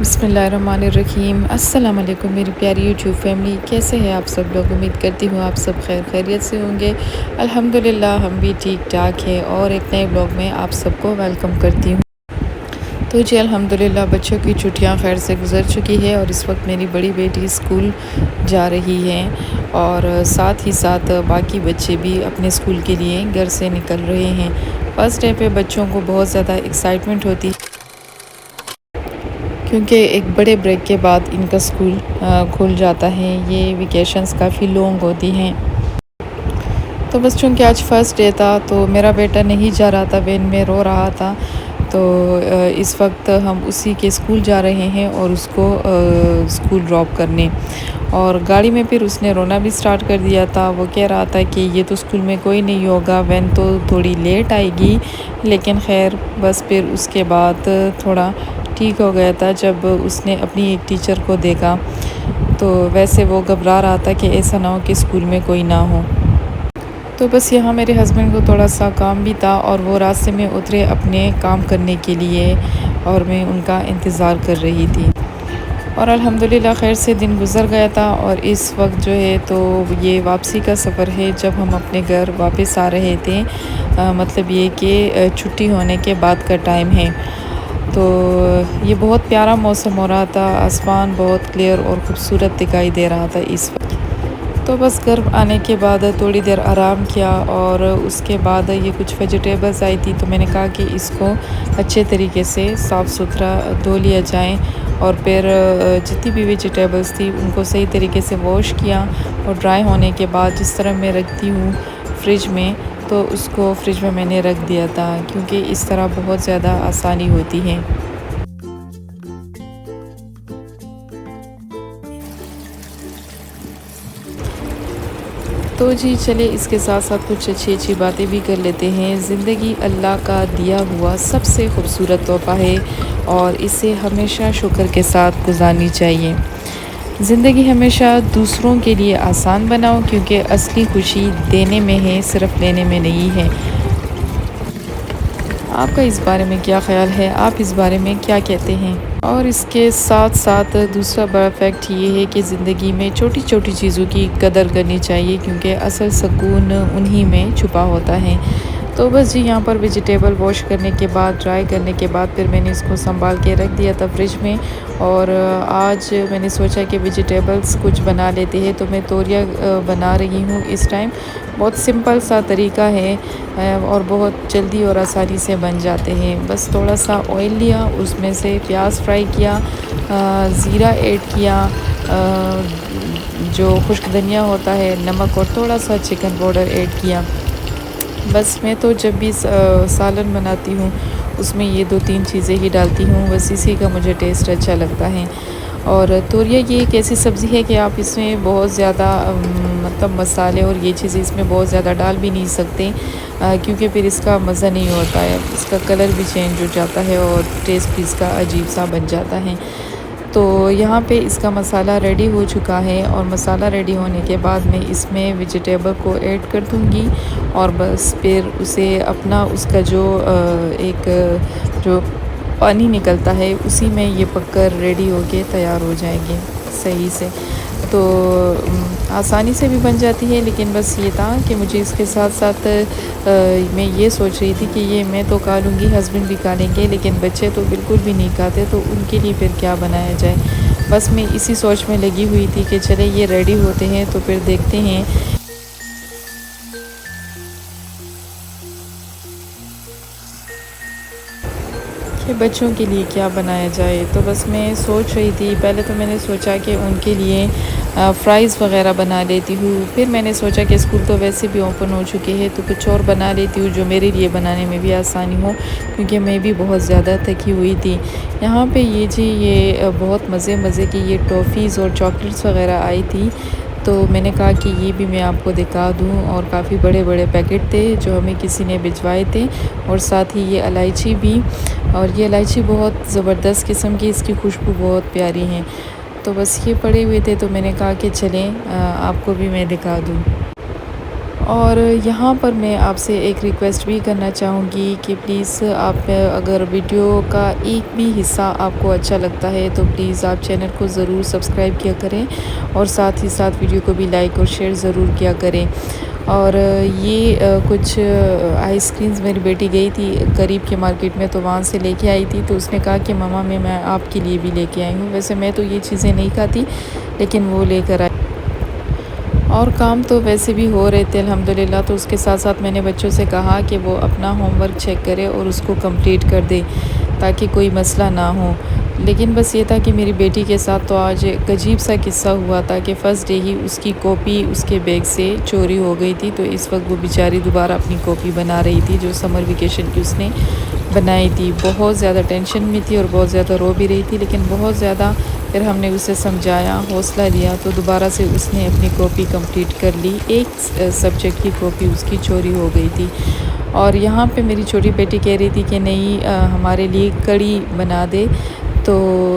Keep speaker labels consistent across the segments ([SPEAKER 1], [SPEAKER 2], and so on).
[SPEAKER 1] बिस्मिल्लाहिर्रहमानिर्रहीम। अस्सलाम वालेकुम मेरी प्यारी यूट्यूब फैमिली, कैसे हैं आप सब लोग। उम्मीद करती हूँ आप सब खैर खैरियत से होंगे। अल्हम्दुलिल्लाह हम भी ठीक ठाक हैं और एक नए ब्लॉग में आप सबको वेलकम करती हूँ। तो जी अल्हम्दुलिल्लाह बच्चों की छुट्टियां खैर से गुज़र चुकी है और इस वक्त मेरी बड़ी बेटी स्कूल जा रही है और साथ ही साथ बाकी बच्चे भी अपने स्कूल के लिए घर से निकल रहे हैं। फर्स्ट डे पे बच्चों को बहुत ज़्यादा एक्साइटमेंट होती है क्योंकि एक बड़े ब्रेक के बाद इनका स्कूल खुल जाता है। ये वेकेशंस काफ़ी लॉन्ग होती हैं। तो बस चूँकि आज फर्स्ट डे था तो मेरा बेटा नहीं जा रहा था, वैन में रो रहा था। तो इस वक्त हम उसी के स्कूल जा रहे हैं और उसको स्कूल ड्रॉप करने। और गाड़ी में फिर उसने रोना भी स्टार्ट कर दिया था। वो कह रहा था कि ये तो स्कूल में कोई नहीं होगा, वैन तो थोड़ी लेट आएगी। लेकिन खैर बस फिर उसके बाद थोड़ा ठीक हो गया था जब उसने अपनी एक टीचर को देखा। तो वैसे वो घबरा रहा था कि ऐसा ना हो कि स्कूल में कोई ना हो। तो बस यहाँ मेरे हस्बैंड को थोड़ा सा काम भी था और वो रास्ते में उतरे अपने काम करने के लिए और मैं उनका इंतज़ार कर रही थी। और अल्हम्दुलिल्लाह खैर से दिन गुज़र गया था और इस वक्त जो है तो ये वापसी का सफ़र है जब हम अपने घर वापस आ रहे थे। मतलब ये कि छुट्टी होने के बाद का टाइम है। तो ये बहुत प्यारा मौसम हो रहा था, आसमान बहुत क्लियर और ख़ूबसूरत दिखाई दे रहा था इस वक्त। तो बस घर आने के बाद थोड़ी देर आराम किया और उसके बाद ये कुछ वेजिटेबल्स आई थी तो मैंने कहा कि इसको अच्छे तरीके से साफ़ सुथरा धो लिया जाए। और फिर जितनी भी वेजिटेबल्स थी उनको सही तरीके से वॉश किया और ड्राई होने के बाद जिस तरह मैं रखती हूँ फ्रिज में, तो उसको फ्रिज में मैंने रख दिया था क्योंकि इस तरह बहुत ज़्यादा आसानी होती है। तो जी चले इसके साथ साथ कुछ अच्छी अच्छी बातें भी कर लेते हैं। ज़िंदगी अल्लाह का दिया हुआ सबसे खूबसूरत तोहफ़ा है और इसे हमेशा शुक्र के साथ गुजारनी चाहिए। ज़िंदगी हमेशा दूसरों के लिए आसान बनाओ क्योंकि असली खुशी देने में है, सिर्फ लेने में नहीं है। आपका इस बारे में क्या ख़्याल है, आप इस बारे में क्या कहते हैं। और इसके साथ साथ दूसरा बड़ा फैक्ट ये है कि ज़िंदगी में छोटी छोटी चीज़ों की कदर करनी चाहिए क्योंकि असल सुकून उन्हीं में छुपा होता है। तो बस जी यहाँ पर वेजिटेबल वॉश करने के बाद, ड्राई करने के बाद फिर मैंने इसको संभाल के रख दिया था फ्रिज में। और आज मैंने सोचा कि वेजिटेबल्स कुछ बना लेते हैं तो मैं तोरिया बना रही हूँ इस टाइम। बहुत सिंपल सा तरीका है और बहुत जल्दी और आसानी से बन जाते हैं। बस थोड़ा सा ऑयल लिया, उसमें से प्याज फ्राई किया, ज़ीरा ऐड किया, जो खुश्क धनिया होता है, नमक और थोड़ा सा चिकन पाउडर ऐड किया। बस मैं तो जब भी सालन बनाती हूँ उसमें ये 2-3 चीज़ें ही डालती हूँ, बस इसी का मुझे टेस्ट अच्छा लगता है। और तोरिया ये एक ऐसी सब्ज़ी है कि आप इसमें बहुत ज़्यादा मतलब मसाले और ये चीज़ें इसमें बहुत ज़्यादा डाल भी नहीं सकते क्योंकि फिर इसका मज़ा नहीं होता है, इसका कलर भी चेंज हो जाता है और टेस्ट भी इसका अजीब सा बन जाता है। तो यहाँ पे इसका मसाला रेडी हो चुका है और मसाला रेडी होने के बाद मैं इसमें वेजिटेबल को ऐड कर दूँगी और बस फिर उसे अपना उसका जो एक जो पानी निकलता है उसी में ये पककर रेडी होके तैयार हो जाएंगे सही से। तो आसानी से भी बन जाती है, लेकिन बस ये था कि मुझे इसके साथ साथ मैं ये सोच रही थी कि ये मैं तो खा लूँगी, हस्बैंड भी खा लेंगे, लेकिन बच्चे तो बिल्कुल भी नहीं खाते, तो उनके लिए फिर क्या बनाया जाए। बस मैं इसी सोच में लगी हुई थी कि चले ये रेडी होते हैं तो फिर देखते हैं कि बच्चों के लिए क्या बनाया जाए। तो बस मैं सोच रही थी, पहले तो मैंने सोचा कि उनके लिए फ़्राइज़ वग़ैरह बना लेती हूँ। फिर मैंने सोचा कि स्कूल तो वैसे भी ओपन हो चुके हैं तो कुछ और बना लेती हूँ जो मेरे लिए बनाने में भी आसानी हो, क्योंकि मैं भी बहुत ज़्यादा थकी हुई थी। यहाँ पे ये जी ये बहुत मज़े मज़े की ये टॉफ़ीज़ और चॉकलेट्स वग़ैरह आई थी, तो मैंने कहा कि ये भी मैं आपको दिखा दूँ। और काफ़ी बड़े बड़े पैकेट थे जो हमें किसी ने भिजवाए थे, और साथ ही ये इलायची भी, और ये इलायची बहुत ज़बरदस्त किस्म की, इसकी खुशबू बहुत प्यारी है। तो बस ये पड़े हुए थे तो मैंने कहा कि चलें आपको भी मैं दिखा दूँ। और यहाँ पर मैं आपसे एक रिक्वेस्ट भी करना चाहूँगी कि प्लीज़ आप अगर वीडियो का एक भी हिस्सा आपको अच्छा लगता है तो प्लीज़ आप चैनल को ज़रूर सब्सक्राइब किया करें और साथ ही साथ वीडियो को भी लाइक और शेयर ज़रूर किया करें। और ये कुछ आइसक्रीम्स मेरी बेटी गई थी करीब के मार्केट में, तो वहाँ से लेके आई थी। तो उसने कहा कि मम्मा मैं आपके लिए भी लेके आई हूँ। वैसे मैं तो ये चीज़ें नहीं खाती, लेकिन वो लेकर आई। और काम तो वैसे भी हो रहे थे अल्हम्दुलिल्लाह। तो उसके साथ साथ मैंने बच्चों से कहा कि वो अपना होमवर्क चेक करे और उसको कंप्लीट कर दे, ताकि कोई मसला ना हो। लेकिन बस ये था कि मेरी बेटी के साथ तो आज एक अजीब सा किस्सा हुआ था कि फ़र्स्ट डे ही उसकी कॉपी उसके बैग से चोरी हो गई थी। तो इस वक्त वो बेचारी दोबारा अपनी कॉपी बना रही थी जो समर वेकेशन की उसने बनाई थी। बहुत ज़्यादा टेंशन में थी और बहुत ज़्यादा रो भी रही थी, लेकिन बहुत ज़्यादा फिर हमने उसे समझाया, हौसला दिया, तो दोबारा से उसने अपनी कॉपी कंप्लीट कर ली। एक सब्जेक्ट की कॉपी उसकी चोरी हो गई थी। और यहाँ पे मेरी छोटी बेटी कह रही थी कि नहीं हमारे लिए कढ़ी बना दे। तो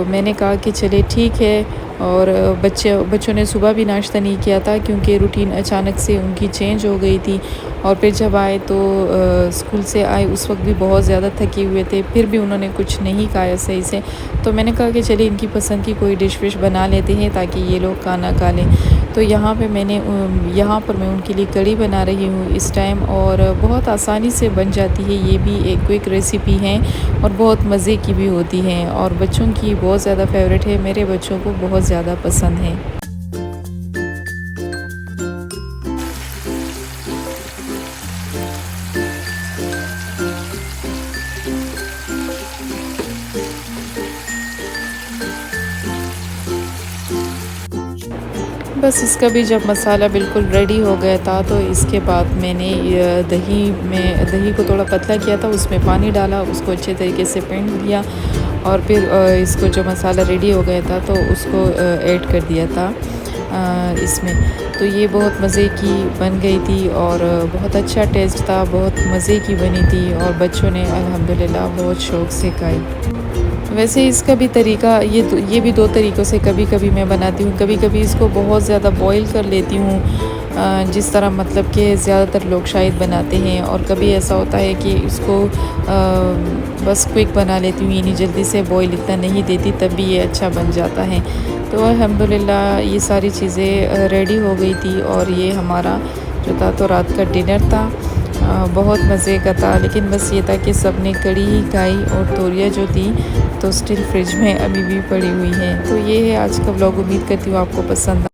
[SPEAKER 1] मैंने कहा कि चले ठीक है। और बच्चों ने सुबह भी नाश्ता नहीं किया था क्योंकि रूटीन अचानक से उनकी चेंज हो गई थी। और फिर जब आए तो स्कूल से आए उस वक्त भी बहुत ज़्यादा थके हुए थे, फिर भी उन्होंने कुछ नहीं खाया सही से। तो मैंने कहा कि चलिए इनकी पसंद की कोई डिश विश बना लेते हैं ताकि ये लोग खाना खा लें। तो यहाँ पर मैं उनके लिए कढ़ी बना रही हूँ इस टाइम, और बहुत आसानी से बन जाती है। ये भी एक क्विक रेसिपी है और बहुत मज़े की भी होती है, और बच्चों की बहुत ज़्यादा फेवरेट है, मेरे बच्चों को बहुत ज़्यादा पसंद है। बस इसका भी जब मसाला बिल्कुल रेडी हो गया था, तो इसके बाद मैंने दही को थोड़ा पतला किया था, उसमें पानी डाला, उसको अच्छे तरीके से फेंट लिया। और फिर इसको जो मसाला रेडी हो गया था तो उसको ऐड कर दिया था इसमें। तो ये बहुत मज़े की बन गई थी और बहुत अच्छा टेस्ट था, बहुत मज़े की बनी थी, और बच्चों ने अल्हम्दुलिल्लाह बहुत शौक़ से खाई। वैसे इसका भी तरीका ये भी 2 तरीक़ों से कभी-कभी मैं बनाती हूँ। कभी-कभी इसको बहुत ज़्यादा बॉईल कर लेती हूँ, जिस तरह मतलब कि ज़्यादातर लोग शायद बनाते हैं। और कभी ऐसा होता है कि इसको बस क्विक बना लेती हूँ, यानी जल्दी से बॉईल इतना नहीं देती, तब भी ये अच्छा बन जाता है। तो अल्हम्दुलिल्लाह ये सारी चीज़ें रेडी हो गई थी, और ये हमारा जो था तो रात का डिनर था। बहुत मज़े का था, लेकिन बस ये था कि सब ने कढ़ी ही खाई, और तोरियाँ जो थी तो स्टिल फ्रिज में अभी भी पड़ी हुई हैं। तो ये है आज का व्लॉग, उम्मीद करती हूँ आपको पसंद